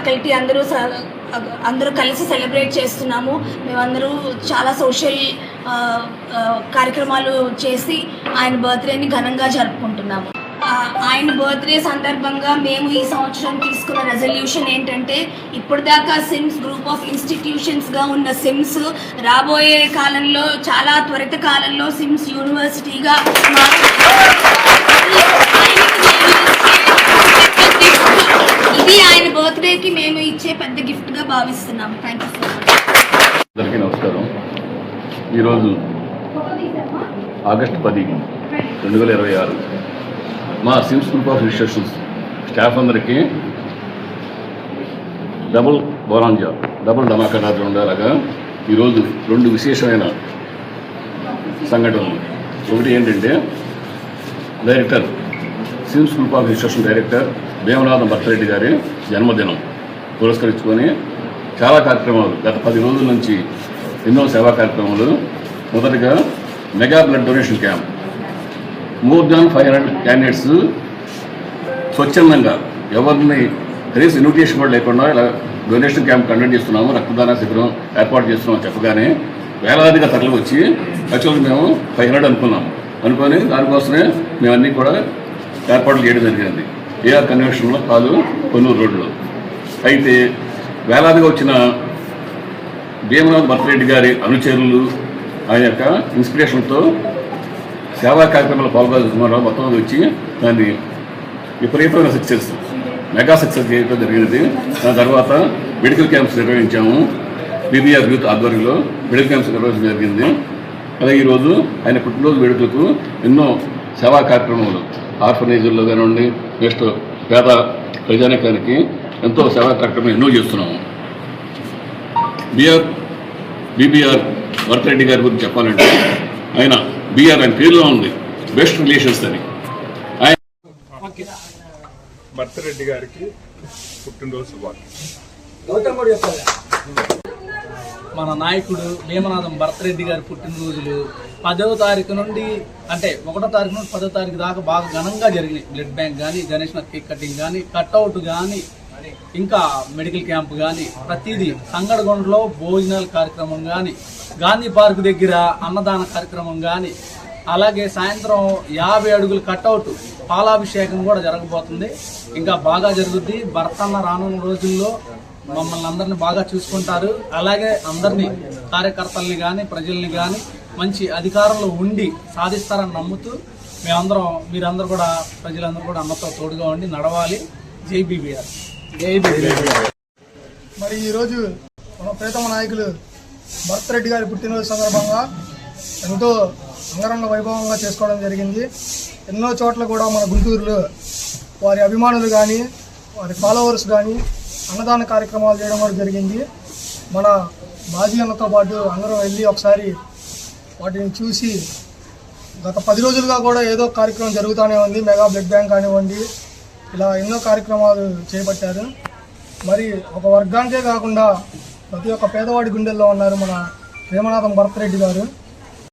Faculty అందరూ కలిసి celebrate చేస్తున్నాము. మేమందరూ చాలా సోషల్ కార్యక్రమాలు చేసి ఆయన బర్త్డేని ఘనంగా జరుపుకుంటున్నాము. ఆయన బర్త్డే సందర్భంగా మేము ఈ సంవత్సరం తీసుకున్న రెజల్యూషన్ ఏంటంటే, ఇప్పటిదాకా సిమ్స్ గ్రూప్ ఆఫ్ ఇన్స్టిట్యూషన్స్గా ఉన్న సిమ్స్ రాబోయే కాలంలో చాలా త్వరిత కాలంలో సిమ్స్ యూనివర్సిటీగా ఇది ఆయన బర్త్డేకి మేము ఇచ్చే పెద్ద గిఫ్ట్గా భావిస్తున్నాము. Thank you so much. అందరికీ నమస్కారం. ఈరోజు ఆగస్టు 10, 2026 మా Sims group of institutions staff అందరికీ డబుల్ బోనాంజా, డబుల్ ధమాకా రాత్రి ఉండేలాగా ఈరోజు 2 విశేషమైన సంఘటనలు. ఒకటి ఏంటంటే, director Sims group of institution director Bheemanatham Bharathreddy గారి జన్మదినం పురస్కరించుకొని చాలా కార్యక్రమాలు గత 10 రోజుల నుంచి ఎన్నో సేవా కార్యక్రమాలు. మొదటిగా mega blood donation camp. More than 500 candidates స్వచ్ఛందంగా ఎవరిని కనీసం ఇన్విటేషన్ కూడా లేకుండా ఇలా డొనేషన్ క్యాంప్ కండక్ట్ చేస్తున్నాము, రక్తదాన శిబిరం ఏర్పాటు చేస్తున్నామని చెప్పగానే వేలాదిగా తరలి వచ్చి యాక్చువల్గా మేము 500 అనుకొని దానికోసమే మేము అన్నీ కూడా ఏర్పాట్లు చేయడం జరిగింది. ఏఆర్ కన్వెన్షన్లో కొన్నూరు రోడ్లో. అయితే వేలాదిగా వచ్చిన భీమనాథ్ భర్తరెడ్డి గారి అనుచరులు ఆయన యొక్క ఇన్స్పిరేషన్తో సేవా కార్యక్రమాలు పాల్గొన్నారు. మొత్తం వచ్చి దాన్ని విపరీతమైన సక్సెస్, మెగా సక్సెస్ చేయడం జరిగినది. దాని తర్వాత మెడికల్ క్యాంప్స్ నిర్వహించాము. బీబీఆర్ యూత్ ఆధ్వర్యంలో మెడికల్ క్యాంప్స్ నిర్వహించడం జరిగింది. అలాగే ఈరోజు ఆయన పుట్టినరోజు వేడుకలకు ఎన్నో సేవా కార్యక్రమాలు ఆర్ఫనైజర్లో కానివ్వండి, నెక్స్ట్ పేద ప్రజానికానికి ఎంతో సేవా కార్యక్రమాలు ఎన్నో చేస్తున్నాము. బీబీఆర్ భర్తరెడ్డి గారి గురించి చెప్పాలంటే, ఆయన బీఆర్ ఆయన పేరులో ఉంది బెస్ట్ రిలేషన్స్ అని. ఆయన భర్తరెడ్డి గారికి పుట్టినరోజు శుభాకాంక్షలు. మన నాయకుడు భీమనాథం భర్తరెడ్డి గారి పుట్టినరోజులు 10వ తారీఖు నుండి, అంటే 1వ తారీఖు నుండి 10వ తారీఖు దాకా బాగా ఘనంగా జరిగినాయి. బ్లడ్ బ్యాంక్ కానీ, గణేష్ కేక్ కటింగ్ కానీ, కట్అవుట్ కానీ, ఇంకా మెడికల్ క్యాంప్ కానీ, ప్రతిదీ సంగడగొండలో భోజనాల కార్యక్రమం కానీ, గాంధీ పార్క్ దగ్గర అన్నదాన కార్యక్రమం కానీ, అలాగే సాయంత్రం 50 అడుగుల కట్అవుట్ పాలాభిషేకం కూడా జరగబోతుంది. ఇంకా బాగా జరుగుద్ది. భర్తన్న రానున్న రోజుల్లో మమ్మల్ని అందరినీ బాగా చూసుకుంటారు. అలాగే అందరినీ, కార్యకర్తల్ని కానీ, ప్రజల్ని కానీ మంచి అధికారంలో ఉండి సాధిస్తారని నమ్ముతూ మీరందరూ కూడా, ప్రజలందరూ కూడా అన్నతో తోడుగా ఉండి నడవాలి. జై బీబీఆర్. జై బీబీఆర్. మరి ఈరోజు మన ప్రియతమ నాయకులు భర్తరెడ్డి గారి పుట్టినరోజు సందర్భంగా ఎంతో అంగరంగ వైభవంగా చేసుకోవడం జరిగింది. ఎన్నో చోట్ల కూడా మన గుంటూరులో వారి అభిమానులు కానీ, వారి ఫాలోవర్స్ కానీ అన్నదాన కార్యక్రమాలు చేయడం కూడా జరిగింది. మన బాజీ అన్నతో పాటు అందరం వెళ్ళి ఒకసారి వాటిని చూసి, గత 10 రోజులుగా కూడా ఏదో కార్యక్రమం జరుగుతూనే ఉంది. మెగా బ్లడ్ బ్యాంక్ కానివ్వండి, ఇలా ఎన్నో కార్యక్రమాలు చేపట్టారు. మరి ఒక వర్గానికే కాకుండా ప్రతి ఒక్క పేదవాడి గుండెల్లో ఉన్నారు మన భీమనాథం భర్తరెడ్డి గారు.